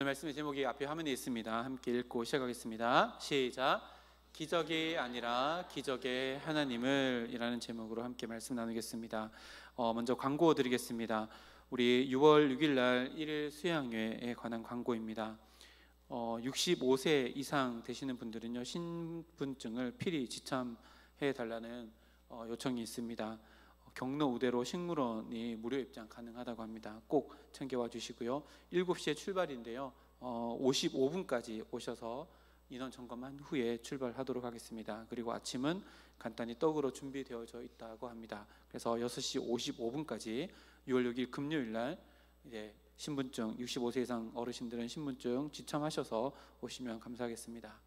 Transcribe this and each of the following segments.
말씀의 제목이 앞에 화면에 있습니다. 함께 읽고 시작하겠습니다. 시작. 기적이 아니라 기적의 하나님을 이라는 제목으로 함께 말씀 나누겠습니다. 먼저 광고 드리겠습니다. 우리 6월 6일 날 1일 수양회에 관한 광고입니다. 65세 이상 되시는 분들은요, 신분증을 필히 지참해 달라는 요청이 있습니다. 경로 우대로 식물원이 무료 입장 가능하다고 합니다. 꼭 챙겨와 주시고요. 7시에 출발인데요, 55분까지 오셔서 인원 점검한 후에 출발하도록 하겠습니다. 그리고 아침은 간단히 떡으로 준비되어져 있다고 합니다. 그래서 6시 55분까지 6월 6일 금요일 날 이제 신분증, 65세 이상 어르신들은 신분증 지참하셔서 오시면 감사하겠습니다.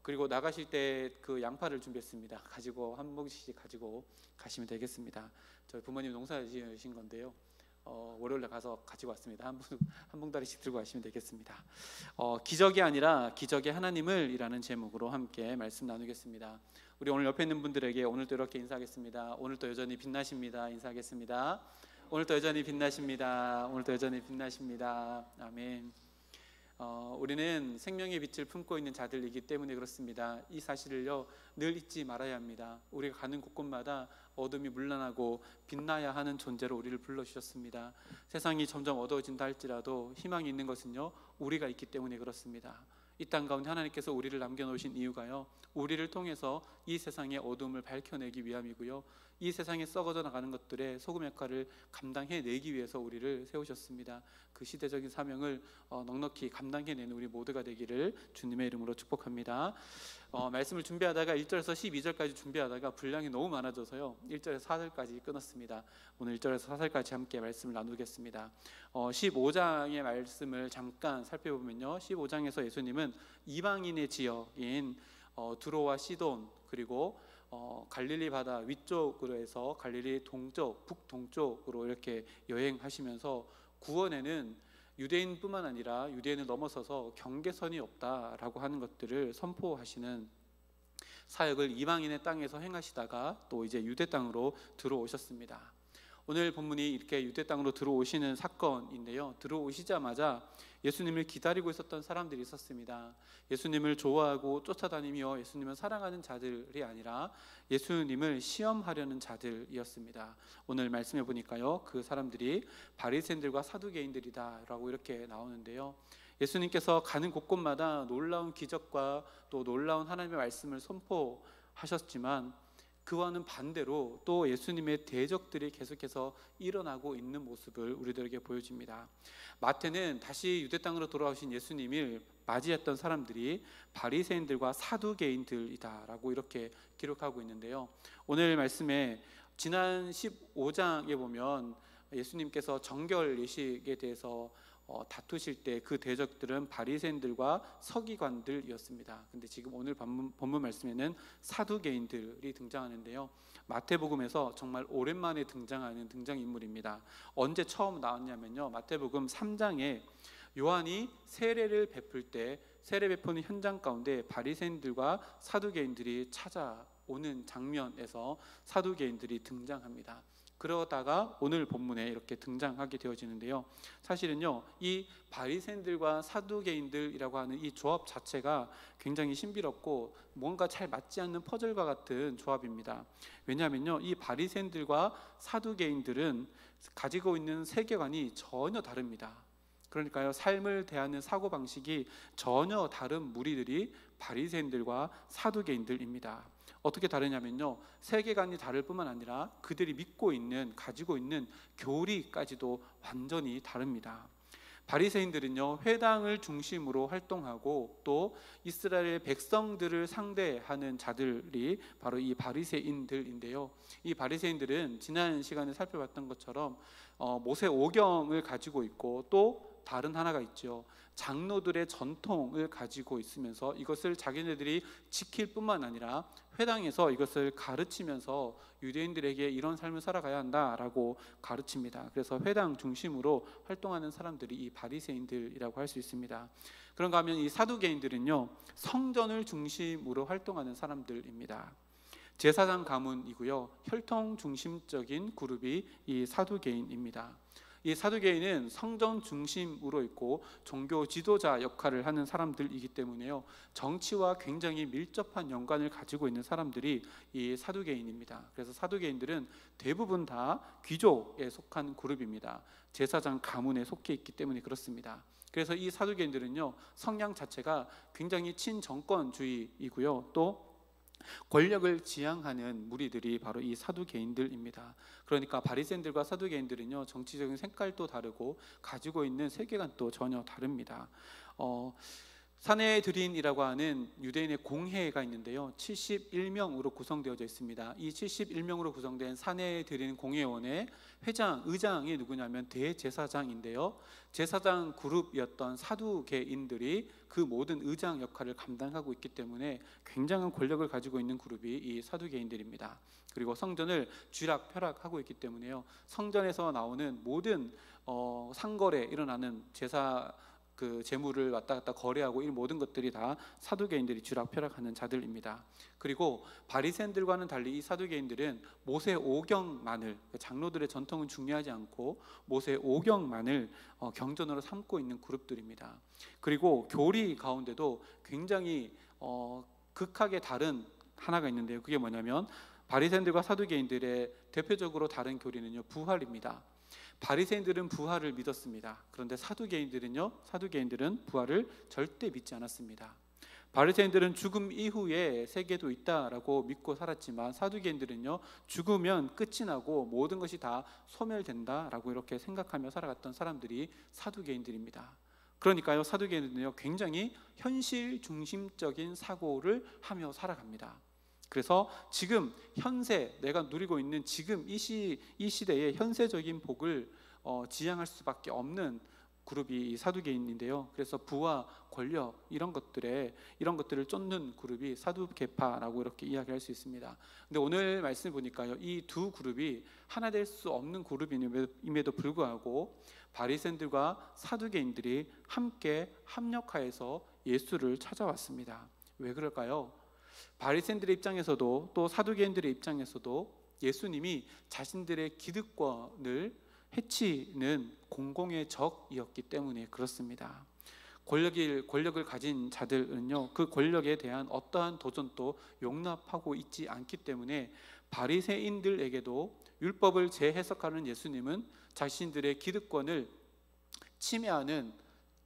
그리고 나가실 때 그 양파를 준비했습니다. 가지고 한 뭉치씩 가지고 가시면 되겠습니다. 저희 부모님 농사 지으신 건데요, 월요일에 가서 가지고 왔습니다. 한 봉다리씩 들고 가시면 되겠습니다. 기적이 아니라 기적의 하나님을 이라는 제목으로 함께 말씀 나누겠습니다. 우리 오늘 옆에 있는 분들에게 오늘도 이렇게 인사하겠습니다. 오늘도 여전히 빛나십니다. 인사하겠습니다. 오늘도 여전히 빛나십니다. 오늘도 여전히 빛나십니다. 아멘. 우리는 생명의 빛을 품고 있는 자들이기 때문에 그렇습니다. 이 사실을요, 늘 잊지 말아야 합니다. 우리가 가는 곳곳마다 어둠이 물러나고 빛나야 하는 존재로 우리를 불러주셨습니다. 세상이 점점 어두워진다 할지라도 희망이 있는 것은요, 우리가 있기 때문에 그렇습니다. 이 땅 가운데 하나님께서 우리를 남겨놓으신 이유가요, 우리를 통해서 이 세상의 어둠을 밝혀내기 위함이고요, 이 세상에 썩어져 나가는 것들의 소금 역할을 감당해내기 위해서 우리를 세우셨습니다. 그 시대적인 사명을 넉넉히 감당해내는 우리 모두가 되기를 주님의 이름으로 축복합니다. 말씀을 준비하다가 1절에서 12절까지 준비하다가 분량이 너무 많아져서요, 1절에서 4절까지 끊었습니다. 오늘 1절에서 4절까지 함께 말씀을 나누겠습니다. 15장의 말씀을 잠깐 살펴보면요, 15장에서 예수님은 이방인의 지역인 두로와 시돈, 그리고 갈릴리 바다 위쪽으로 해서 갈릴리 동쪽, 북동쪽으로 이렇게 여행하시면서 구원에는 유대인뿐만 아니라 유대인을 넘어서서 경계선이 없다라고 하는 것들을 선포하시는 사역을 이방인의 땅에서 행하시다가 또 이제 유대 땅으로 들어오셨습니다. 오늘 본문이 이렇게 유대 땅으로 들어오시는 사건인데요, 들어오시자마자 예수님을 기다리고 있었던 사람들이 있었습니다. 예수님을 좋아하고 쫓아다니며 예수님을 사랑하는 자들이 아니라 예수님을 시험하려는 자들이었습니다. 오늘 말씀해 보니까요, 그 사람들이 바리새인들과 사두개인들이다 라고 이렇게 나오는데요, 예수님께서 가는 곳곳마다 놀라운 기적과 또 놀라운 하나님의 말씀을 선포하셨지만 그와는 반대로 또 예수님의 대적들이 계속해서 일어나고 있는 모습을 우리들에게 보여줍니다. 마태는 다시 유대 땅으로 돌아오신 예수님을 맞이했던 사람들이 바리새인들과 사두개인들이다라고 이렇게 기록하고 있는데요, 오늘 말씀에 지난 15장에 보면 예수님께서 정결 예식에 대해서 다투실 때 그 대적들은 바리새인들과 서기관들이었습니다. 근데 지금 오늘 본문 말씀에는 사두개인들이 등장하는데요, 마태복음에서 정말 오랜만에 등장하는 등장인물입니다. 언제 처음 나왔냐면요, 마태복음 3장에 요한이 세례를 베풀 때 세례 베푸는 현장 가운데 바리새인들과 사두개인들이 찾아오는 장면에서 사두개인들이 등장합니다. 그러다가 오늘 본문에 이렇게 등장하게 되어지는데요, 사실은요, 이 바리새인들과 사두개인들이라고 하는 이 조합 자체가 굉장히 신비롭고 뭔가 잘 맞지 않는 퍼즐과 같은 조합입니다. 왜냐하면요, 이 바리새인들과 사두개인들은 가지고 있는 세계관이 전혀 다릅니다. 그러니까요, 삶을 대하는 사고방식이 전혀 다른 무리들이 바리새인들과 사두개인들입니다. 어떻게 다르냐면요, 세계관이 다를 뿐만 아니라 그들이 믿고 있는, 가지고 있는 교리까지도 완전히 다릅니다. 바리새인들은요, 회당을 중심으로 활동하고 또 이스라엘 백성들을 상대하는 자들이 바로 이 바리새인들인데요, 이 바리새인들은 지난 시간에 살펴봤던 것처럼 모세 오경을 가지고 있고 또 다른 하나가 있죠, 장로들의 전통을 가지고 있으면서 이것을 자기네들이 지킬 뿐만 아니라 회당에서 이것을 가르치면서 유대인들에게 이런 삶을 살아가야 한다라고 가르칩니다. 그래서 회당 중심으로 활동하는 사람들이 이 바리새인들이라고 할 수 있습니다. 그런가 하면 이 사두개인들은요, 성전을 중심으로 활동하는 사람들입니다. 제사장 가문이고요, 혈통 중심적인 그룹이 이 사두개인입니다. 이 사두개인은 성전 중심으로 있고 종교 지도자 역할을 하는 사람들이기 때문에요, 정치와 굉장히 밀접한 연관을 가지고 있는 사람들이 이 사두개인입니다. 그래서 사두개인들은 대부분 다 귀족에 속한 그룹입니다. 제사장 가문에 속해 있기 때문에 그렇습니다. 그래서 이 사두개인들은요, 성향 자체가 굉장히 친정권주의이고요, 또 권력을 지향하는 무리들이 바로 이 사두개인들입니다. 그러니까 바리새인들과 사두개인들은요, 정치적인 색깔도 다르고 가지고 있는 세계관도 전혀 다릅니다. 사내들인이라고 하는 유대인의 공회가 있는데요, 71명으로 구성되어져 있습니다. 이 71명으로 구성된 사내들인 공회원의 회장, 의장이 누구냐면 대제사장인데요, 제사장 그룹이었던 사두개인들이 그 모든 의장 역할을 감당하고 있기 때문에 굉장한 권력을 가지고 있는 그룹이 이 사두개인들입니다. 그리고 성전을 쥐락펴락하고 있기 때문에요, 성전에서 나오는 모든 상거래 일어나는 제사 그 재물을 왔다 갔다 거래하고 이 모든 것들이 다 사두개인들이 쥐락펴락하는 자들입니다. 그리고 바리새인들과는 달리 이 사두개인들은 모세 오경만을, 장로들의 전통은 중요하지 않고 모세 오경만을 경전으로 삼고 있는 그룹들입니다. 그리고 교리 가운데도 굉장히 극하게 다른 하나가 있는데요, 그게 뭐냐면 바리새인들과 사두개인들의 대표적으로 다른 교리는요, 부활입니다. 바리새인들은 부활을 믿었습니다. 그런데 사두개인들은 부활을 절대 믿지 않았습니다. 바리새인들은 죽음 이후에 세계도 있다라고 믿고 살았지만 사두개인들은요, 죽으면 끝이 나고 모든 것이 다 소멸된다라고 이렇게 생각하며 살아갔던 사람들이 사두개인들입니다. 그러니까요, 사두개인들은요, 굉장히 현실 중심적인 사고를 하며 살아갑니다. 그래서 지금 현세, 내가 누리고 있는 지금 이 시대의 현세적인 복을 지향할 수밖에 없는 그룹이 사두개인인데요, 그래서 부와 권력 이런 것들을 쫓는 그룹이 사두개파라고 이렇게 이야기할 수 있습니다. 근데 오늘 말씀 보니까요, 이 두 그룹이 하나 될 수 없는 그룹임에도 불구하고 바리새인들과 사두개인들이 함께 합력하여서 예수를 찾아왔습니다. 왜 그럴까요? 바리새인들의 입장에서도 또 사두개인들의 입장에서도 예수님이 자신들의 기득권을 해치는 공공의 적이었기 때문에 그렇습니다. 권력을 가진 자들은요, 그 권력에 대한 어떠한 도전도 용납하고 있지 않기 때문에 바리새인들에게도 율법을 재해석하는 예수님은 자신들의 기득권을 침해하는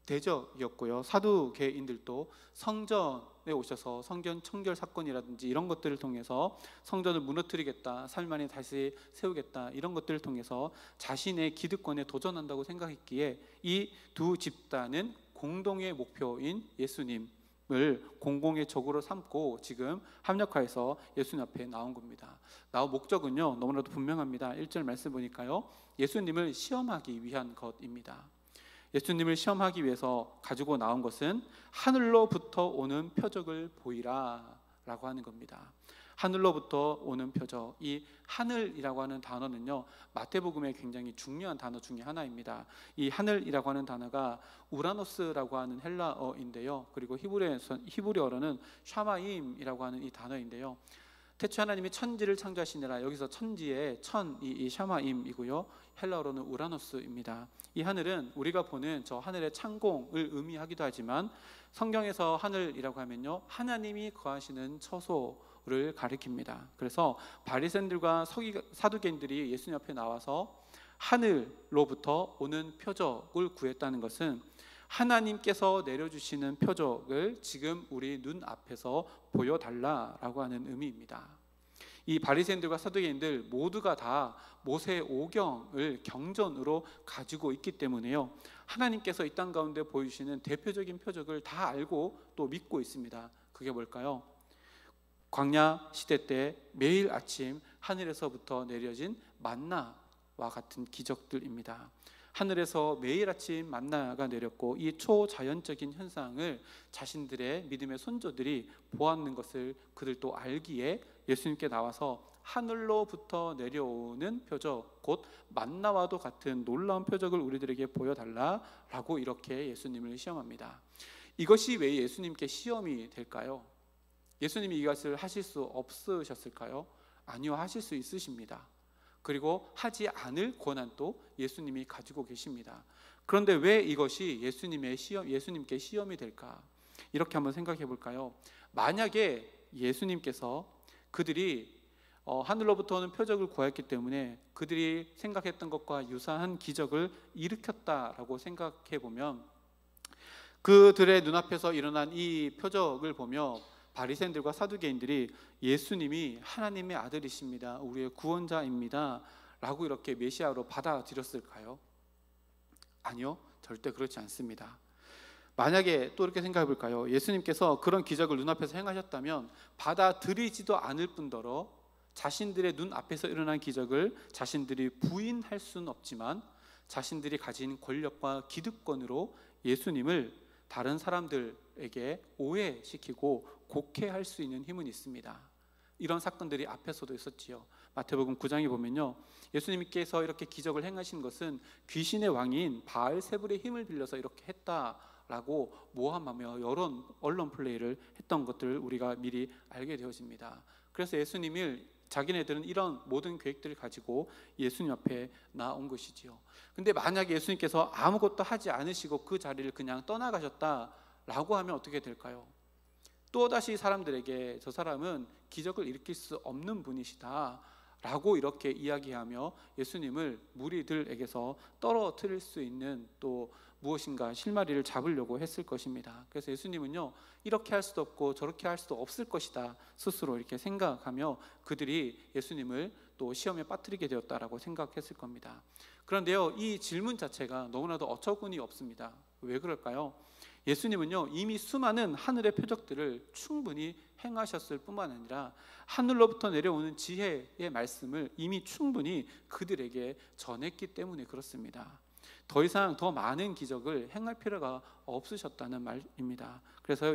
대적이었고요, 사두개인들도 성전에 오셔서 성전 청결 사건이라든지 이런 것들을 통해서 성전을 무너뜨리겠다, 살만에 다시 세우겠다, 이런 것들을 통해서 자신의 기득권에 도전한다고 생각했기에 이 두 집단은 공동의 목표인 예수님을 공공의 적으로 삼고 지금 합력하여서 예수님 앞에 나온 겁니다. 나온 목적은요, 너무나도 분명합니다. 1절 말씀 보니까요, 예수님을 시험하기 위한 것입니다. 예수님을 시험하기 위해서 가지고 나온 것은 하늘로부터 오는 표적을 보이라 라고 하는 겁니다. 하늘로부터 오는 표적, 이 하늘이라고 하는 단어는요, 마태복음의 굉장히 중요한 단어 중에 하나입니다. 이 하늘이라고 하는 단어가 우라노스라고 하는 헬라어인데요, 그리고 히브리어로는 샤마임이라고 하는 이 단어인데요, 태초 하나님이 천지를 창조하시니라, 여기서 천지의 천이 샤마임이고요, 헬라어로는 우라노스입니다. 이 하늘은 우리가 보는 저 하늘의 창공을 의미하기도 하지만 성경에서 하늘이라고 하면요, 하나님이 거하시는 처소를 가리킵니다. 그래서 바리새인들과 사두개인들이 예수님 앞에 나와서 하늘로부터 오는 표적을 구했다는 것은 하나님께서 내려주시는 표적을 지금 우리 눈앞에서 보여달라라고 하는 의미입니다. 이 바리새인들과 사두개인들 모두가 다 모세 오경을 경전으로 가지고 있기 때문에요, 하나님께서 이 땅 가운데 보여주시는 대표적인 표적을 다 알고 또 믿고 있습니다. 그게 뭘까요? 광야 시대 때 매일 아침 하늘에서부터 내려진 만나와 같은 기적들입니다. 하늘에서 매일 아침 만나가 내렸고 이 초자연적인 현상을 자신들의 믿음의 손조들이 보았는 것을 그들도 알기에 예수님께 나와서 하늘로부터 내려오는 표적, 곧 만나와도 같은 놀라운 표적을 우리들에게 보여달라라고 이렇게 예수님을 시험합니다. 이것이 왜 예수님께 시험이 될까요? 예수님이 이것을 하실 수 없으셨을까요? 아니요, 하실 수 있으십니다. 그리고 하지 않을 권한도 예수님이 가지고 계십니다. 그런데 왜 이것이 예수님께 시험이 될까? 이렇게 한번 생각해 볼까요? 만약에 예수님께서 그들이 하늘로부터 오는 표적을 구하였기 때문에 그들이 생각했던 것과 유사한 기적을 일으켰다라고 생각해 보면, 그들의 눈앞에서 일어난 이 표적을 보며 바리새인들과 사두개인들이 예수님이 하나님의 아들이십니다, 우리의 구원자입니다 라고 이렇게 메시아로 받아들였을까요? 아니요, 절대 그렇지 않습니다. 만약에 또 이렇게 생각해 볼까요? 예수님께서 그런 기적을 눈앞에서 행하셨다면 받아들이지도 않을 뿐더러 자신들의 눈앞에서 일어난 기적을 자신들이 부인할 수는 없지만 자신들이 가진 권력과 기득권으로 예수님을 다른 사람들에게 오해시키고 곡해할 수 있는 힘은 있습니다. 이런 사건들이 앞에서도 있었지요. 마태복음 9장에 보면요, 예수님께서 이렇게 기적을 행하신 것은 귀신의 왕인 바알세불의 힘을 빌려서 이렇게 했다라고 모함하며 여러 언론 플레이를 했던 것들을 우리가 미리 알게 되어집니다. 그래서 예수님을, 자기네들은 이런 모든 계획들을 가지고 예수님 앞에 나온 것이지요. 근데 만약에 예수님께서 아무것도 하지 않으시고 그 자리를 그냥 떠나가셨다라고 하면 어떻게 될까요? 또다시 사람들에게 저 사람은 기적을 일으킬 수 없는 분이시다 라고 이렇게 이야기하며 예수님을 무리들에게서 떨어뜨릴 수 있는 또 무엇인가 실마리를 잡으려고 했을 것입니다. 그래서 예수님은요, 이렇게 할 수도 없고 저렇게 할 수도 없을 것이다 스스로 이렇게 생각하며 그들이 예수님을 또 시험에 빠뜨리게 되었다라고 생각했을 겁니다. 그런데요, 이 질문 자체가 너무나도 어처구니 없습니다. 왜 그럴까요? 예수님은요, 이미 수많은 하늘의 표적들을 충분히 행하셨을 뿐만 아니라 하늘로부터 내려오는 지혜의 말씀을 이미 충분히 그들에게 전했기 때문에 그렇습니다. 더 이상 더 많은 기적을 행할 필요가 없으셨다는 말입니다. 그래서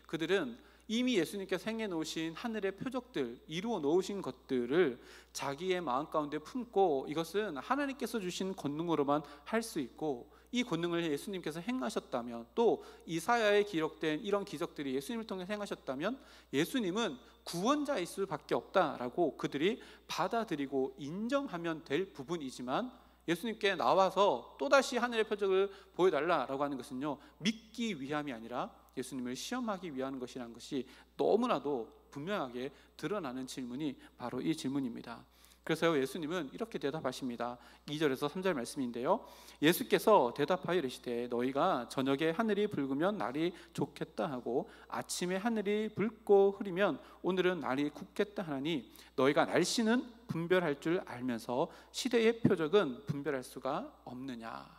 그들은 이미 예수님께서 행해 놓으신 하늘의 표적들, 이루어 놓으신 것들을 자기의 마음 가운데 품고 이것은 하나님께서 주신 권능으로만 할 수 있고, 이 권능을 예수님께서 행하셨다면, 또 이사야에 기록된 이런 기적들이 예수님을 통해 행하셨다면 예수님은 구원자일 수밖에 없다라고 그들이 받아들이고 인정하면 될 부분이지만, 예수님께 나와서 또다시 하늘의 표적을 보여달라라고 하는 것은요, 믿기 위함이 아니라 예수님을 시험하기 위한 것이라는 것이 너무나도 분명하게 드러나는 질문이 바로 이 질문입니다. 그래서 예수님은 이렇게 대답하십니다. 2절에서 3절 말씀인데요, 예수께서 대답하여 이르시되 너희가 저녁에 하늘이 붉으면 날이 좋겠다 하고 아침에 하늘이 붉고 흐리면 오늘은 날이 굳겠다 하나니 너희가 날씨는 분별할 줄 알면서 시대의 표적은 분별할 수가 없느냐.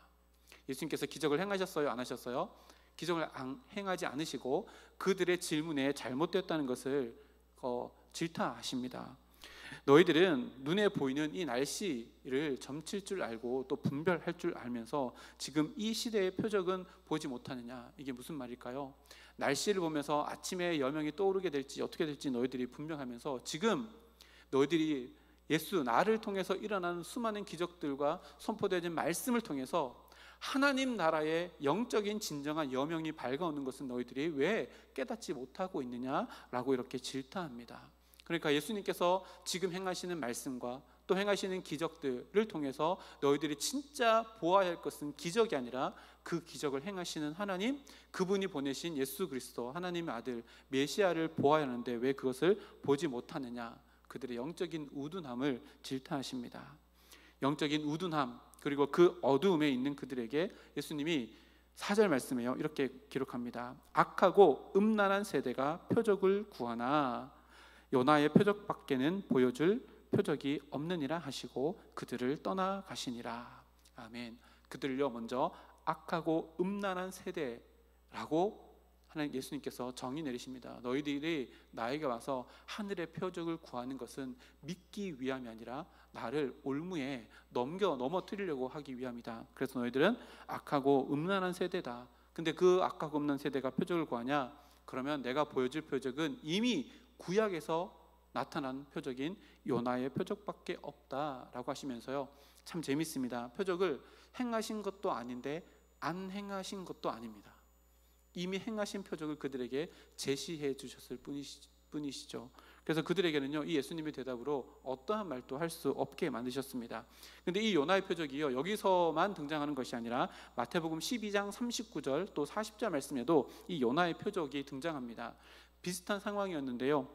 예수님께서 기적을 행하셨어요, 안 하셨어요? 기적을 행하지 않으시고 그들의 질문에 잘못됐다는 것을 질타하십니다. 너희들은 눈에 보이는 이 날씨를 점칠 줄 알고 또 분별할 줄 알면서 지금 이 시대의 표적은 보지 못하느냐. 이게 무슨 말일까요? 날씨를 보면서 아침에 여명이 떠오르게 될지 어떻게 될지 너희들이 분명하면서 지금 너희들이 나를 통해서 일어나는 수많은 기적들과 선포되어진 말씀을 통해서 하나님 나라의 영적인 진정한 여명이 밝아오는 것은 너희들이 왜 깨닫지 못하고 있느냐라고 이렇게 질타합니다. 그러니까 예수님께서 지금 행하시는 말씀과 또 행하시는 기적들을 통해서 너희들이 진짜 보아야 할 것은 기적이 아니라 그 기적을 행하시는 하나님, 그분이 보내신 예수 그리스도 하나님의 아들 메시아를 보아야 하는데 왜 그것을 보지 못하느냐. 그들의 영적인 우둔함을 질타하십니다. 영적인 우둔함, 그리고 그 어두움에 있는 그들에게 예수님이 4절 말씀에요, 이렇게 기록합니다. 악하고 음란한 세대가 표적을 구하나 요나의 표적밖에는 보여줄 표적이 없느니라 하시고 그들을 떠나가시니라. 아멘. 그들을요, 먼저 악하고 음란한 세대라고 하나님 예수님께서 정의 내리십니다. 너희들이 나에게 와서 하늘의 표적을 구하는 것은 믿기 위함이 아니라 나를 올무에 넘어뜨리려고 하기 위함이다. 그래서 너희들은 악하고 음란한 세대다. 근데 그 악하고 음란한 세대가 표적을 구하냐? 그러면 내가 보여줄 표적은 이미 구약에서 나타난 표적인 요나의 표적밖에 없다라고 하시면서요, 참 재밌습니다. 표적을 행하신 것도 아닌데 안 행하신 것도 아닙니다. 이미 행하신 표적을 그들에게 제시해 주셨을 뿐이시죠. 그래서 그들에게는요, 이 예수님의 대답으로 어떠한 말도 할 수 없게 만드셨습니다. 근데 이 요나의 표적이요, 여기서만 등장하는 것이 아니라 마태복음 12장 39절 또 40절 말씀에도 이 요나의 표적이 등장합니다. 비슷한 상황이었는데요,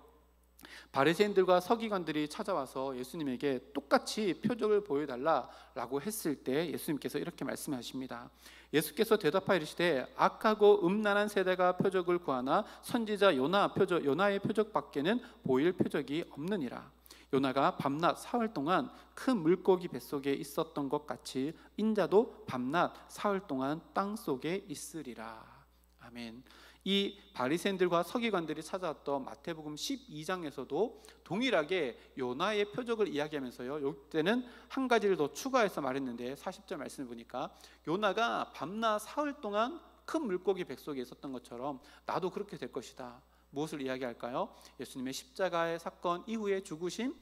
바리새인들과 서기관들이 찾아와서 예수님에게 똑같이 표적을 보여달라라고 했을 때 예수님께서 이렇게 말씀하십니다. 예수께서 대답하여 이르시되 악하고 음란한 세대가 표적을 구하나 선지자 요나의 표적밖에는 보일 표적이 없느니라. 요나가 밤낮 사흘 동안 큰 물고기 뱃속에 있었던 것 같이 인자도 밤낮 사흘 동안 땅속에 있으리라. 아멘. 이 바리새인들과 서기관들이 찾아왔던 마태복음 12장에서도 동일하게 요나의 표적을 이야기하면서요, 이때는 한 가지를 더 추가해서 말했는데 40절 말씀을 보니까 요나가 밤낮 사흘 동안 큰 물고기 뱃속에 있었던 것처럼 나도 그렇게 될 것이다. 무엇을 이야기할까요? 예수님의 십자가의 사건 이후에 죽으심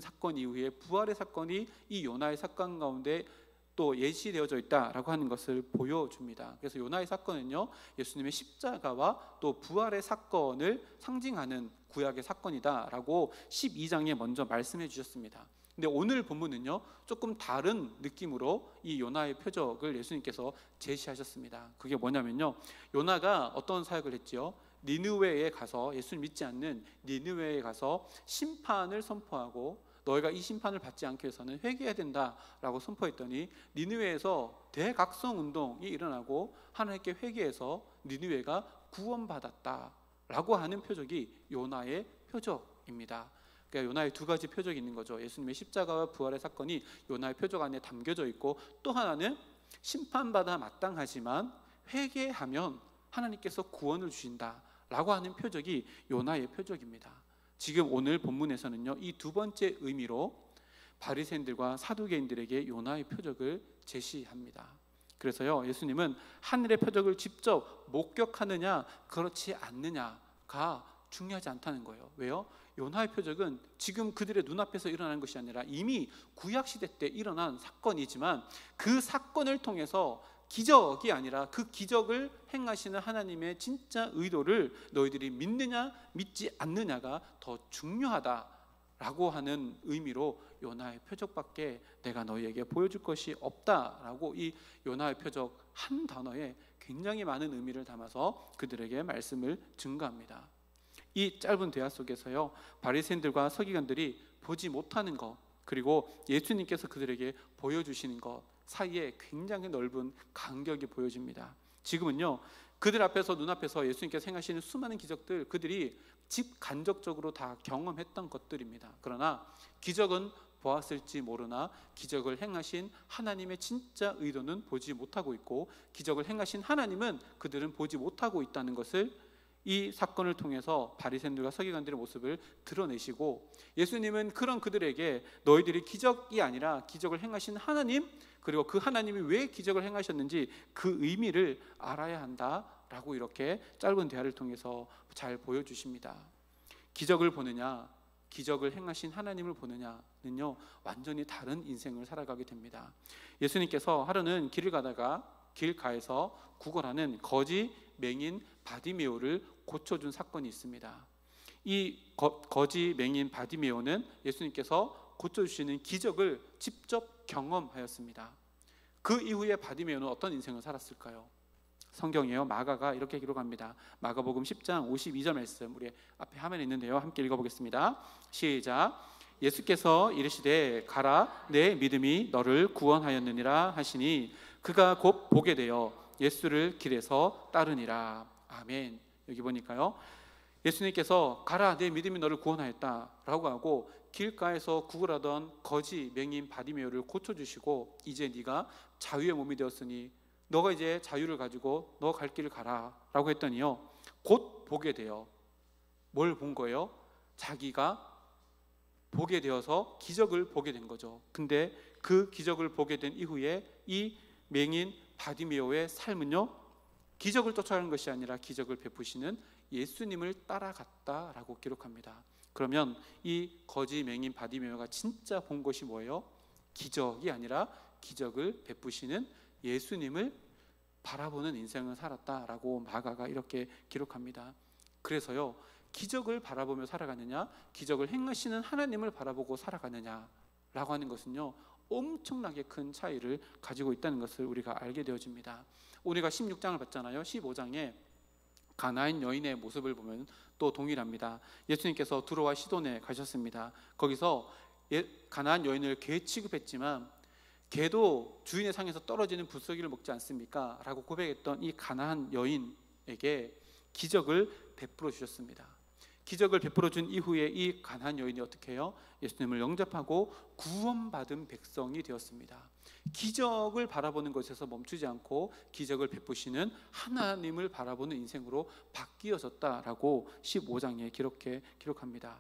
사건 이후에 부활의 사건이 이 요나의 사건 가운데 또 예시되어져 있다라고 하는 것을 보여줍니다. 그래서 요나의 사건은요, 예수님의 십자가와 또 부활의 사건을 상징하는 구약의 사건이다라고 12장에 먼저 말씀해 주셨습니다. 근데 오늘 본문은요, 조금 다른 느낌으로 이 요나의 표적을 예수님께서 제시하셨습니다. 그게 뭐냐면요, 요나가 어떤 사역을 했지요? 니느웨에 가서, 예수를 믿지 않는 니느웨에 가서 심판을 선포하고 너희가 이 심판을 받지 않기 위해서는 회개해야 된다라고 선포했더니 니느웨에서 대각성 운동이 일어나고 하나님께 회개해서 니느웨가 구원받았다라고 하는 표적이 요나의 표적입니다. 그러니까 요나의 두 가지 표적이 있는 거죠. 예수님의 십자가와 부활의 사건이 요나의 표적 안에 담겨져 있고, 또 하나는 심판받아 마땅하지만 회개하면 하나님께서 구원을 주신다라고 하는 표적이 요나의 표적입니다. 지금 오늘 본문에서는요, 이 두 번째 의미로 바리새인들과 사두개인들에게 요나의 표적을 제시합니다. 그래서요, 예수님은 하늘의 표적을 직접 목격하느냐 그렇지 않느냐가 중요하지 않다는 거예요. 왜요? 요나의 표적은 지금 그들의 눈앞에서 일어난 것이 아니라 이미 구약시대 때 일어난 사건이지만 그 사건을 통해서 기적이 아니라 그 기적을 행하시는 하나님의 진짜 의도를 너희들이 믿느냐 믿지 않느냐가 더 중요하다라고 하는 의미로 요나의 표적밖에 내가 너희에게 보여줄 것이 없다라고 이 요나의 표적 한 단어에 굉장히 많은 의미를 담아서 그들에게 말씀을 증거합니다. 이 짧은 대화 속에서요, 바리새인들과 서기관들이 보지 못하는 것, 그리고 예수님께서 그들에게 보여주시는 것 사이에 굉장히 넓은 간격이 보여집니다. 지금은요, 그들 앞에서, 눈앞에서 예수님께서 행하시는 수많은 기적들, 그들이 직간접적으로 다 경험했던 것들입니다. 그러나 기적은 보았을지 모르나 기적을 행하신 하나님의 진짜 의도는 보지 못하고 있고, 기적을 행하신 하나님은 그들은 보지 못하고 있다는 것을 이 사건을 통해서 바리새인들과 서기관들의 모습을 드러내시고, 예수님은 그런 그들에게 너희들이 기적이 아니라 기적을 행하신 하나님, 그리고 그 하나님이 왜 기적을 행하셨는지 그 의미를 알아야 한다라고 이렇게 짧은 대화를 통해서 잘 보여주십니다. 기적을 보느냐, 기적을 행하신 하나님을 보느냐는요, 완전히 다른 인생을 살아가게 됩니다. 예수님께서 하루는 길을 가다가 길가에서 구걸하는 거지 맹인 바디메오를 고쳐준 사건이 있습니다. 이 거지 맹인 바디메오는 예수님께서 고쳐주시는 기적을 직접 경험하였습니다. 그 이후에 바디메오는 어떤 인생을 살았을까요? 성경이에요. 마가가 이렇게 기록합니다. 마가복음 10장 52절 말씀 우리 앞에 화면에 있는데요, 함께 읽어보겠습니다. 시작. 예수께서 이르시되 가라, 내 믿음이 너를 구원하였느니라 하시니 그가 곧 보게 되어 예수를 길에서 따르니라. 아멘. 여기 보니까요, 예수님께서 가라, 내 믿음이 너를 구원하였다라고 하고 길가에서 구걸하던 거지 맹인 바디메오를 고쳐주시고, 이제 네가 자유의 몸이 되었으니 너가 이제 자유를 가지고 너 갈 길을 가라 라고 했더니요, 곧 보게 돼요. 뭘 본 거예요? 자기가 보게 되어서 기적을 보게 된 거죠. 근데 그 기적을 보게 된 이후에 이 맹인 바디메오의 삶은요, 기적을 쫓아가는 것이 아니라 기적을 베푸시는 예수님을 따라갔다라고 기록합니다. 그러면 이 거지 맹인 바디메오가 진짜 본 것이 뭐예요? 기적이 아니라 기적을 베푸시는 예수님을 바라보는 인생을 살았다라고 마가가 이렇게 기록합니다. 그래서요, 기적을 바라보며 살아가느냐, 기적을 행하시는 하나님을 바라보고 살아가느냐라고 하는 것은요, 엄청나게 큰 차이를 가지고 있다는 것을 우리가 알게 되어집니다. 우리가 16장을 봤잖아요. 15장에 가나안 여인의 모습을 보면 또 동일합니다. 예수님께서 두로와 시돈에 가셨습니다. 거기서 가나안 여인을 개 취급했지만 개도 주인의 상에서 떨어지는 부스러기를 먹지 않습니까? 라고 고백했던 이 가나안 여인에게 기적을 베풀어 주셨습니다. 기적을 베풀어 준 이후에 이 가나안 여인이 어떻게 해요? 예수님을 영접하고 구원받은 백성이 되었습니다. 기적을 바라보는 것에서 멈추지 않고 기적을 베푸시는 하나님을 바라보는 인생으로 바뀌어졌다라고 15장에 기록합니다.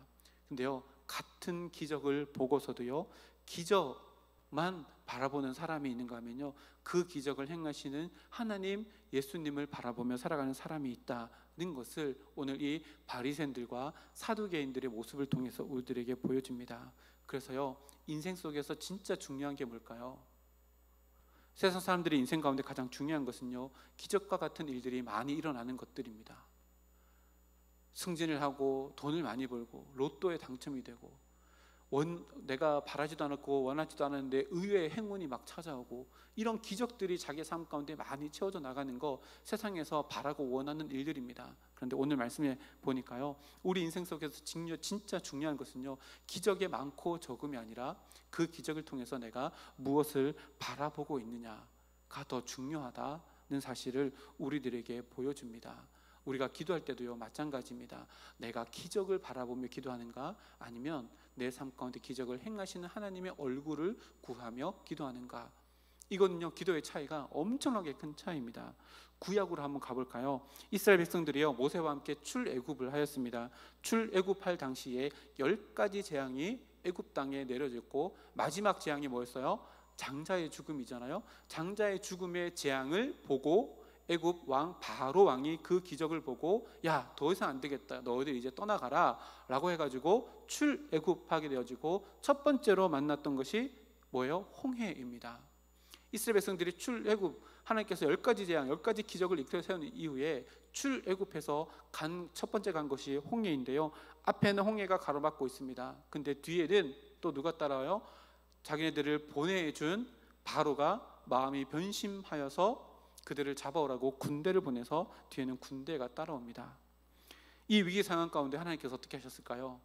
근데요, 같은 기적을 보고서도요, 기적만 바라보는 사람이 있는가 하면요, 그 기적을 행하시는 하나님 예수님을 바라보며 살아가는 사람이 있다는 것을 오늘 이 바리새인들과 사두개인들의 모습을 통해서 우리들에게 보여줍니다. 그래서요, 인생 속에서 진짜 중요한 게 뭘까요? 세상 사람들의 인생 가운데 가장 중요한 것은요, 기적과 같은 일들이 많이 일어나는 것들입니다. 승진을 하고 돈을 많이 벌고 로또에 당첨이 되고 내가 바라지도 않았고 원하지도 않았는데 의외의 행운이 막 찾아오고, 이런 기적들이 자기 삶 가운데 많이 채워져 나가는 거 세상에서 바라고 원하는 일들입니다. 그런데 오늘 말씀에 보니까요, 우리 인생 속에서 진짜 중요한 것은요, 기적의 많고 적음이 아니라 그 기적을 통해서 내가 무엇을 바라보고 있느냐가 더 중요하다는 사실을 우리들에게 보여줍니다. 우리가 기도할 때도요, 마찬가지입니다. 내가 기적을 바라보며 기도하는가, 아니면 내 삶 가운데 기적을 행하시는 하나님의 얼굴을 구하며 기도하는가. 이거는요, 기도의 차이가 엄청나게 큰 차이입니다. 구약으로 한번 가볼까요? 이스라엘 백성들이요, 모세와 함께 출애굽을 하였습니다. 출애굽할 당시에 10가지 재앙이 애굽 땅에 내려졌고, 마지막 재앙이 뭐였어요? 장자의 죽음이잖아요. 장자의 죽음의 재앙을 보고 애굽 왕 바로 왕이 그 기적을 보고, 야, 더 이상 안 되겠다, 너희들 이제 떠나가라 라고 해가지고 출애굽하게 되어지고, 첫 번째로 만났던 것이 뭐예요? 홍해입니다. 이스라엘 백성들이 출애굽, 하나님께서 10가지 재앙, 10가지 기적을 이끌어 세운 이후에 출애굽해서 첫 번째 간 것이 홍해인데요, 앞에는 홍해가 가로막고 있습니다. 근데 뒤에는 또 누가 따라와요? 자기네들을 보내준 바로가 마음이 변심하여서 그들을 잡아오라고 군대를 보내서 뒤에는 군대가 따라옵니다. 이 위기 상황 가운데 하나님께서 어떻게 하셨을까요?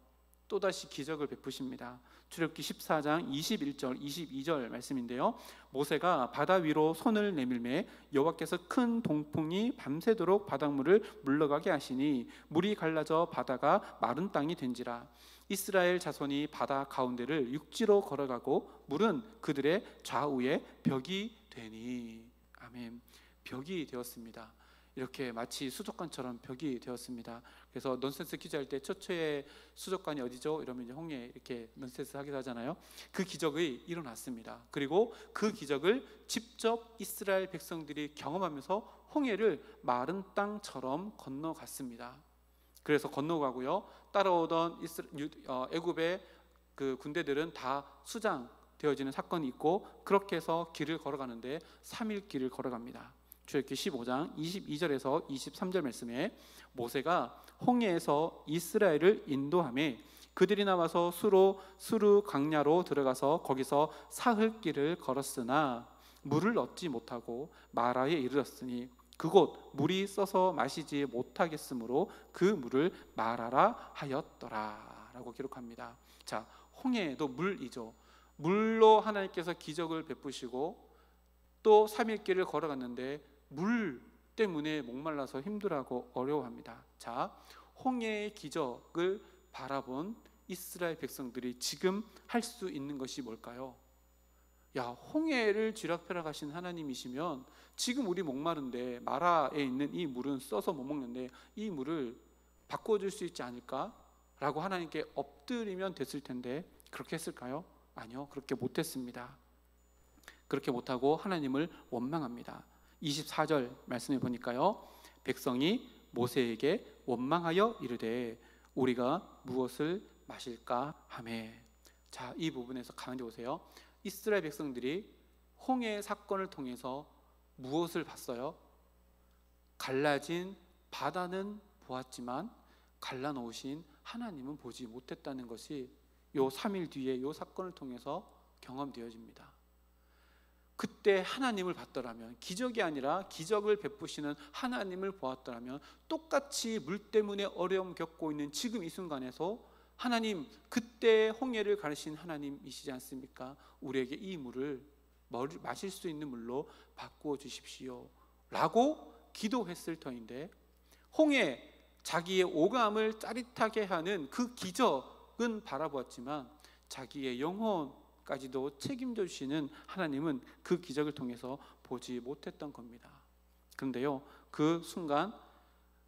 또다시 기적을 베푸십니다. 출애굽기 14장 21절 22절 말씀인데요, 모세가 바다 위로 손을 내밀매 여호와께서 큰 동풍이 밤새도록 바닷물을 물러가게 하시니 물이 갈라져 바다가 마른 땅이 된지라. 이스라엘 자손이 바다 가운데를 육지로 걸어가고 물은 그들의 좌우에 벽이 되니. 아멘. 벽이 되었습니다. 이렇게 마치 수족관처럼 벽이 되었습니다. 그래서 넌센스 퀴즈 할 때 최초의 수족관이 어디죠? 이러면 이제 홍해 이렇게 넌센스 하기도 하잖아요. 그 기적이 일어났습니다. 그리고 그 기적을 직접 이스라엘 백성들이 경험하면서 홍해를 마른 땅처럼 건너갔습니다. 그래서 건너가고요, 따라오던 애굽의 그 군대들은 다 수장되어지는 사건이 있고, 그렇게 해서 길을 걸어가는데 3일 길을 걸어갑니다. 출애굽기 15장 22절에서 23절 말씀에 모세가 홍해에서 이스라엘을 인도하며 그들이 나와서 수르 강야로 들어가서 거기서 사흘 길을 걸었으나 물을 얻지 못하고 마라에 이르렀으니 그곳 물이 써서 마시지 못하겠으므로 그 물을 마라라 하였더라 라고 기록합니다. 자, 홍해도 물이죠. 물로 하나님께서 기적을 베푸시고 또 3일 길을 걸어갔는데 물 때문에 목말라서 힘들어하고 어려워합니다. 자, 홍해의 기적을 바라본 이스라엘 백성들이 지금 할 수 있는 것이 뭘까요? 야, 홍해를 쥐락펴락 하신 하나님이시면 지금 우리 목마른데 마라에 있는 이 물은 써서 못 먹는데 이 물을 바꿔줄 수 있지 않을까? 라고 하나님께 엎드리면 됐을 텐데 그렇게 했을까요? 아니요, 그렇게 못했습니다. 그렇게 못하고 하나님을 원망합니다. 24절 말씀해 보니까요, 백성이 모세에게 원망하여 이르되 우리가 무엇을 마실까 하매. 자, 이 부분에서 가만히 보세요. 이스라엘 백성들이 홍해 사건을 통해서 무엇을 봤어요? 갈라진 바다는 보았지만 갈라놓으신 하나님은 보지 못했다는 것이 요 3일 뒤에 요 사건을 통해서 경험되어집니다. 그때 하나님을 봤더라면, 기적이 아니라 기적을 베푸시는 하나님을 보았더라면, 똑같이 물 때문에 어려움 겪고 있는 지금 이 순간에서 하나님, 그때 홍해를 가르신 하나님이시지 않습니까? 우리에게 이 물을 마실 수 있는 물로 바꾸어 주십시오 라고 기도했을 터인데, 홍해, 자기의 오감을 짜릿하게 하는 그 기적은 바라보았지만 자기의 영혼까지도 책임져 주시는 하나님은 그 기적을 통해서 보지 못했던 겁니다. 그런데요, 그 순간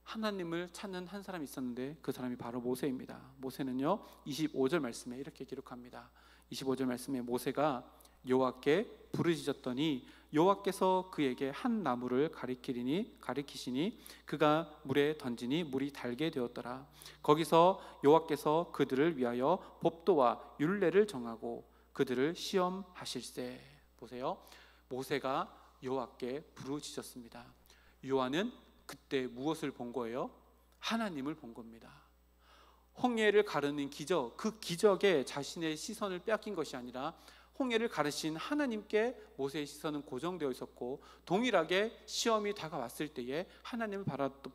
하나님을 찾는 한 사람이 있었는데 그 사람이 바로 모세입니다. 모세는요 25절 말씀에 이렇게 기록합니다. 25절 말씀에 모세가 여호와께 부르짖었더니 여호와께서 그에게 한 나무를 가리키시니 그가 물에 던지니 물이 달게 되었더라. 거기서 여호와께서 그들을 위하여 법도와 율례를 정하고 그들을 시험하실세. 보세요, 모세가 여호와께 부르짖었습니다. 요한은 그때 무엇을 본 거예요? 하나님을 본 겁니다. 홍해를 가르는 기적, 그 기적에 자신의 시선을 빼앗긴 것이 아니라 홍해를 가르신 하나님께 모세의 시선은 고정되어 있었고, 동일하게 시험이 다가왔을 때에 하나님을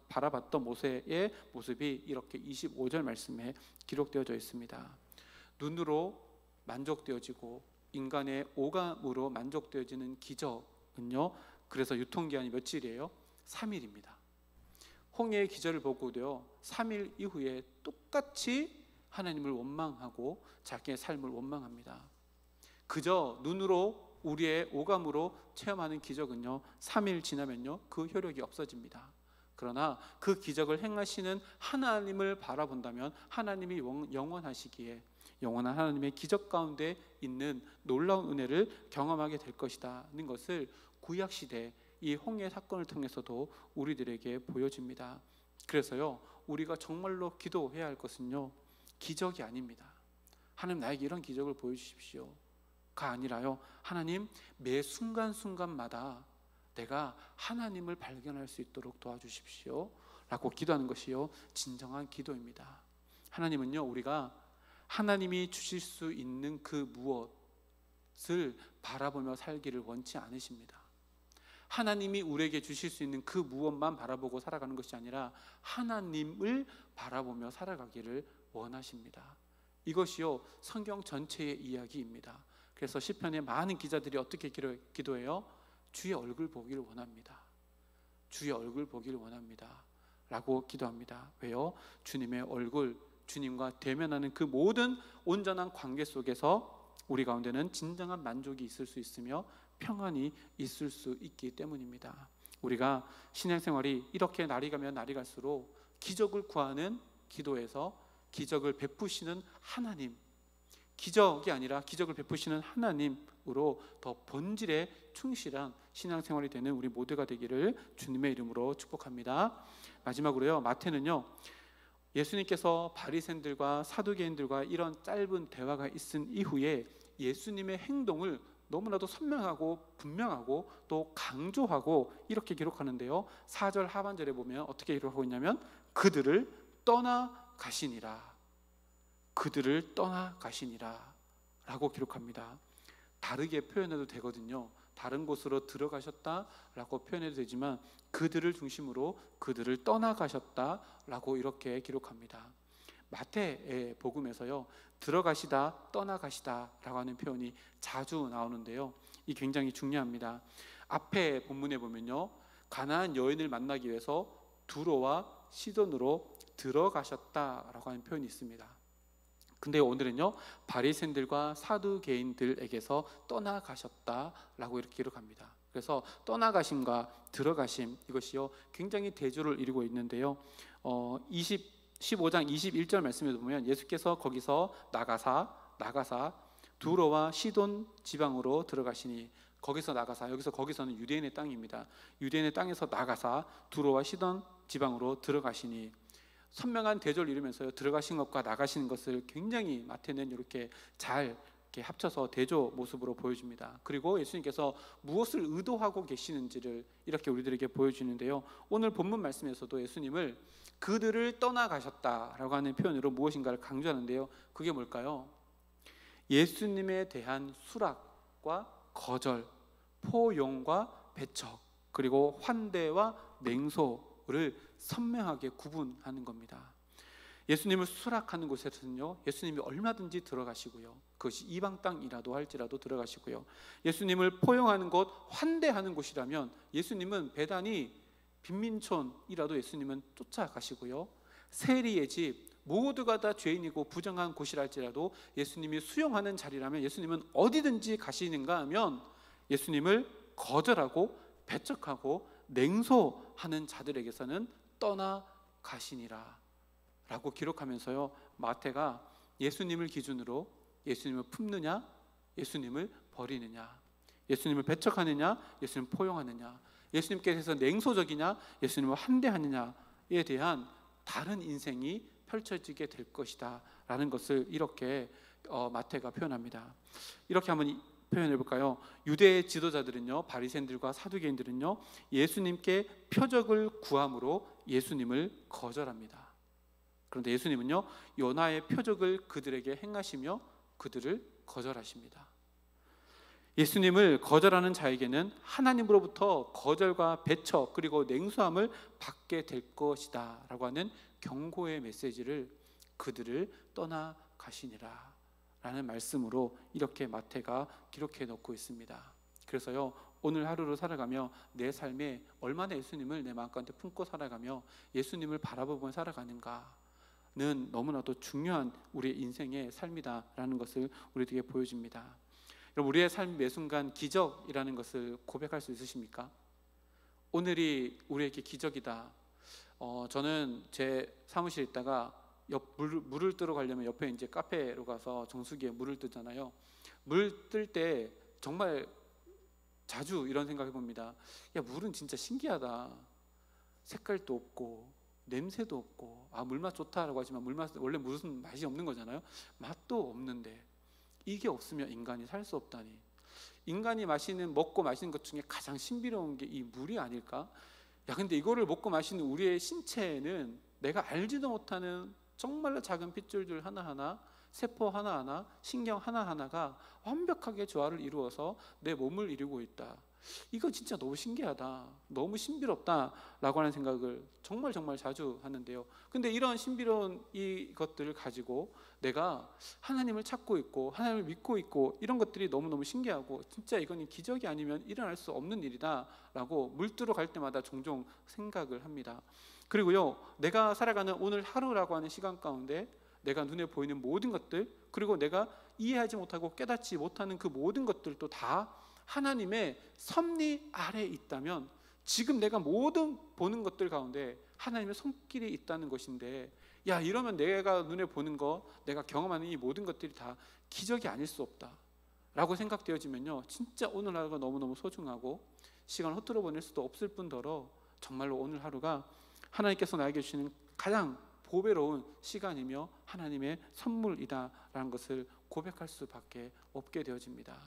바라봤던 모세의 모습이 이렇게 25절 말씀에 기록되어져 있습니다. 눈으로 만족되어지고 인간의 오감으로 만족되어지는 기적은요, 그래서 유통기한이 며칠이에요? 3일입니다. 홍해의 기적을 보고도요 3일 이후에 똑같이 하나님을 원망하고 자기의 삶을 원망합니다. 그저 눈으로 우리의 오감으로 체험하는 기적은요 3일 지나면요 그 효력이 없어집니다. 그러나 그 기적을 행하시는 하나님을 바라본다면 하나님이 영원하시기에 영원한 하나님의 기적 가운데 있는 놀라운 은혜를 경험하게 될 것이라는 것을 구약시대 이 홍해 사건을 통해서도 우리들에게 보여집니다. 그래서요 우리가 정말로 기도해야 할 것은요 기적이 아닙니다. 하나님, 나에게 이런 기적을 보여주십시오 가 아니라요, 하나님, 매 순간순간마다 내가 하나님을 발견할 수 있도록 도와주십시오 라고 기도하는 것이요 진정한 기도입니다. 하나님은요 우리가 하나님이 주실 수 있는 그 무엇을 바라보며 살기를 원치 않으십니다. 하나님이 우리에게 주실 수 있는 그 무엇만 바라보고 살아가는 것이 아니라 하나님을 바라보며 살아가기를 원하십니다. 이것이요 성경 전체의 이야기입니다. 그래서 시편의 많은 기자들이 어떻게 기도해요? 주의 얼굴 보기를 원합니다. 주의 얼굴 보기를 원합니다 라고 기도합니다. 왜요? 주님의 얼굴, 주님과 대면하는 그 모든 온전한 관계 속에서 우리 가운데는 진정한 만족이 있을 수 있으며 평안이 있을 수 있기 때문입니다. 우리가 신앙생활이 이렇게 날이 가면 날이 갈수록 기적을 구하는 기도에서 기적을 베푸시는 하나님, 기적이 아니라 기적을 베푸시는 하나님으로 더 본질에 충실한 신앙생활이 되는 우리 모두가 되기를 주님의 이름으로 축복합니다. 마지막으로요, 마태는요 예수님께서 바리새인들과 사두개인들과 이런 짧은 대화가 있은 이후에 예수님의 행동을 너무나도 선명하고 분명하고 또 강조하고 이렇게 기록하는데요 4절 하반절에 보면 어떻게 기록하고 있냐면 그들을 떠나가시니라, 그들을 떠나가시니라 라고 기록합니다. 다르게 표현해도 되거든요. 다른 곳으로 들어가셨다라고 표현해도 되지만 그들을 중심으로 그들을 떠나가셨다라고 이렇게 기록합니다. 마태의 복음에서요 들어가시다, 떠나가시다라고 하는 표현이 자주 나오는데요 이 굉장히 중요합니다. 앞에 본문에 보면요 가나안 여인을 만나기 위해서 두로와 시돈으로 들어가셨다라고 하는 표현이 있습니다. 근데 오늘은요 바리새인들과 사두개인들에게서 떠나가셨다라고 이렇게 기록합니다. 그래서 떠나가심과 들어가심, 이것이요 굉장히 대조를 이루고 있는데요 15장 21절 말씀에 보면 예수께서 거기서 나가사 두로와 시돈 지방으로 들어가시니, 거기서 나가사, 거기서는 유대인의 땅입니다. 유대인의 땅에서 나가사 두로와 시돈 지방으로 들어가시니, 선명한 대조를 이루면서요 들어가신 것과 나가시는 것을 굉장히 마태는 이렇게 잘 이렇게 합쳐서 대조 모습으로 보여줍니다. 그리고 예수님께서 무엇을 의도하고 계시는지를 이렇게 우리들에게 보여주는데요. 오늘 본문 말씀에서도 예수님을 그들을 떠나가셨다라고 하는 표현으로 무엇인가를 강조하는데요. 그게 뭘까요? 예수님에 대한 수락과 거절, 포용과 배척, 그리고 환대와 냉소를 선명하게 구분하는 겁니다. 예수님을 수락하는 곳에서는요, 예수님이 얼마든지 들어가시고요, 그것이 이방 땅이라도 할지라도 들어가시고요, 예수님을 포용하는 곳, 환대하는 곳이라면 예수님은 배단이 빈민촌이라도 예수님은 쫓아가시고요, 세리의 집, 모두가 다 죄인이고 부정한 곳이랄지라도 예수님이 수용하는 자리라면 예수님은 어디든지 가시는가 하면 예수님을 거절하고 배척하고 냉소하는 자들에게서는 떠나가시니라 라고 기록하면서요, 마태가 예수님을 기준으로 예수님을 품느냐, 예수님을 버리느냐, 예수님을 배척하느냐, 예수님을 포용하느냐, 예수님께서 냉소적이냐, 예수님을 환대하느냐에 대한 다른 인생이 펼쳐지게 될 것이다 라는 것을 이렇게 마태가 표현합니다. 이렇게 한번 표현해 볼까요? 유대 지도자들은요, 바리새인들과 사두개인들은요, 예수님께 표적을 구함으로 예수님을 거절합니다. 그런데 예수님은요, 요나의 표적을 그들에게 행하시며 그들을 거절하십니다. 예수님을 거절하는 자에게는 하나님으로부터 거절과 배척 그리고 냉소함을 받게 될 것이다 라고 하는 경고의 메시지를 그들을 떠나가시니라 라는 말씀으로 이렇게 마태가 기록해 놓고 있습니다. 그래서요, 오늘 하루를 살아가며 내 삶에 얼마나 예수님을 내 마음가운데 품고 살아가며 예수님을 바라보며 살아가는가는 너무나도 중요한 우리의 인생의 삶이다라는 것을 우리에게 보여줍니다. 여러분, 우리의 삶 매 순간 기적이라는 것을 고백할 수 있으십니까? 오늘이 우리에게 기적이다. 저는 제 사무실에 있다가 물을 뜨러 가려면 옆에 이제 카페로 가서 정수기에 물을 뜨잖아요. 물 뜰 때 정말 자주 이런 생각해 봅니다. 야, 물은 진짜 신기하다. 색깔도 없고 냄새도 없고, 물맛 좋다라고 하지만 물맛 원래 무슨 맛이 없는 거잖아요. 맛도 없는데 이게 없으면 인간이 살 수 없다니. 인간이 먹고 마시는 것 중에 가장 신비로운 게 이 물이 아닐까? 야, 근데 이거를 먹고 마시는 우리의 신체에는 내가 알지도 못하는 정말로 작은 핏줄들 하나하나, 세포 하나하나, 신경 하나하나가 완벽하게 조화를 이루어서 내 몸을 이루고 있다. 이거 진짜 너무 신기하다, 너무 신비롭다라고 하는 생각을 정말 자주 하는데요. 근데 이런 신비로운 이것들을 가지고 내가 하나님을 찾고 있고 하나님을 믿고 있고 이런 것들이 너무너무 신기하고 진짜 이건 기적이 아니면 일어날 수 없는 일이다라고 물두러 갈 때마다 종종 생각을 합니다. 그리고요, 내가 살아가는 오늘 하루라고 하는 시간 가운데 내가 눈에 보이는 모든 것들, 그리고 내가 이해하지 못하고 깨닫지 못하는 그 모든 것들도 다 하나님의 섭리 아래에 있다면 지금 내가 모든 보는 것들 가운데 하나님의 손길이 있다는 것인데, 야, 이러면 내가 눈에 보는 거, 내가 경험하는 이 모든 것들이 다 기적이 아닐 수 없다 라고 생각되어지면요, 진짜 오늘 하루가 너무너무 소중하고 시간을 헛되어 보낼 수도 없을 뿐더러 정말로 오늘 하루가 하나님께서 나에게 주시는 가장 보배로운 시간이며 하나님의 선물이다라는 것을 고백할 수밖에 없게 되어집니다.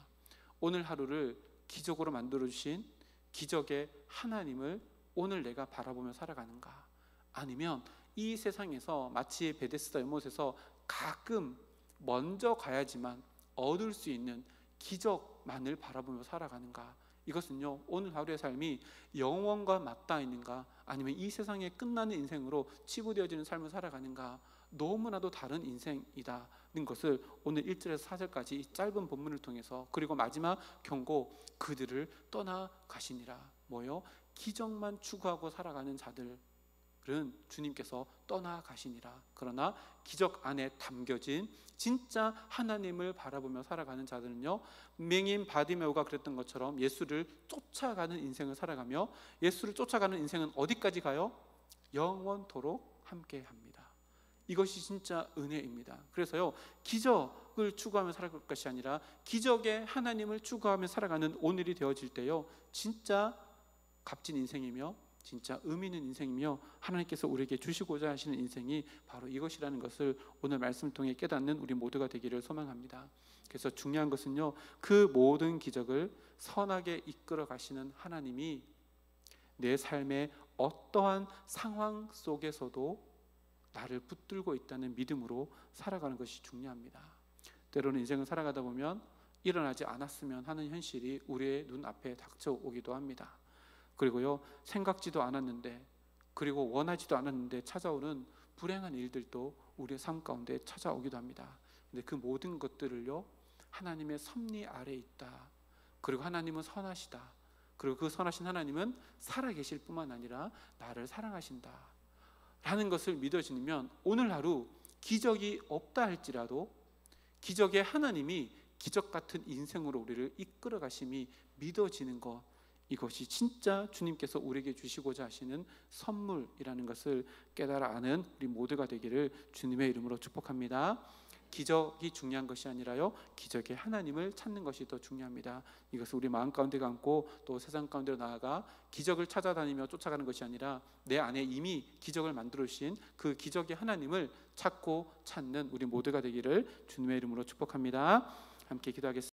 오늘 하루를 기적으로 만들어주신 기적의 하나님을 오늘 내가 바라보며 살아가는가? 아니면 이 세상에서 마치 베데스다 연못에서 가끔 먼저 가야지만 얻을 수 있는 기적만을 바라보며 살아가는가? 이것은요, 오늘 하루의 삶이 영원과 맞닿아 있는가, 아니면 이 세상에 끝나는 인생으로 치부되어지는 삶을 살아가는가, 너무나도 다른 인생이다는 것을 오늘 1절에서 4절까지 이 짧은 본문을 통해서, 그리고 마지막 경고, 그들을 떠나가시니라. 뭐요? 기적만 추구하고 살아가는 자들은 주님께서 떠나가시니라. 그러나 기적 안에 담겨진 진짜 하나님을 바라보며 살아가는 자들은요, 맹인 바디메오가 그랬던 것처럼 예수를 쫓아가는 인생을 살아가며, 예수를 쫓아가는 인생은 어디까지 가요? 영원토록 함께합니다. 이것이 진짜 은혜입니다. 그래서요, 기적을 추구하며 살아갈 것이 아니라 기적의 하나님을 추구하며 살아가는 오늘이 되어질 때요, 진짜 값진 인생이며 진짜 의미 있는 인생이며 하나님께서 우리에게 주시고자 하시는 인생이 바로 이것이라는 것을 오늘 말씀을 통해 깨닫는 우리 모두가 되기를 소망합니다. 그래서 중요한 것은요, 그 모든 기적을 선하게 이끌어 가시는 하나님이 내 삶의 어떠한 상황 속에서도 나를 붙들고 있다는 믿음으로 살아가는 것이 중요합니다. 때로는 인생을 살아가다 보면 일어나지 않았으면 하는 현실이 우리의 눈앞에 닥쳐오기도 합니다. 그리고요, 생각지도 않았는데, 그리고 원하지도 않았는데 찾아오는 불행한 일들도 우리의 삶 가운데 찾아오기도 합니다. 근데 그 모든 것들을요, 하나님의 섭리 아래에 있다. 그리고 하나님은 선하시다. 그리고 그 선하신 하나님은 살아계실 뿐만 아니라 나를 사랑하신다 라는 것을 믿어지면 오늘 하루 기적이 없다 할지라도 기적의 하나님이 기적 같은 인생으로 우리를 이끌어 가심이 믿어지는 것, 이것이 진짜 주님께서 우리에게 주시고자 하시는 선물이라는 것을 깨달아 아는 우리 모두가 되기를 주님의 이름으로 축복합니다. 기적이 중요한 것이 아니라요, 기적의 하나님을 찾는 것이 더 중요합니다. 이것을 우리 마음 가운데 감고 또 세상 가운데로 나아가 기적을 찾아다니며 쫓아가는 것이 아니라 내 안에 이미 기적을 만들어 주신 그 기적의 하나님을 찾고 찾는 우리 모두가 되기를 주님의 이름으로 축복합니다. 함께 기도하겠습니다.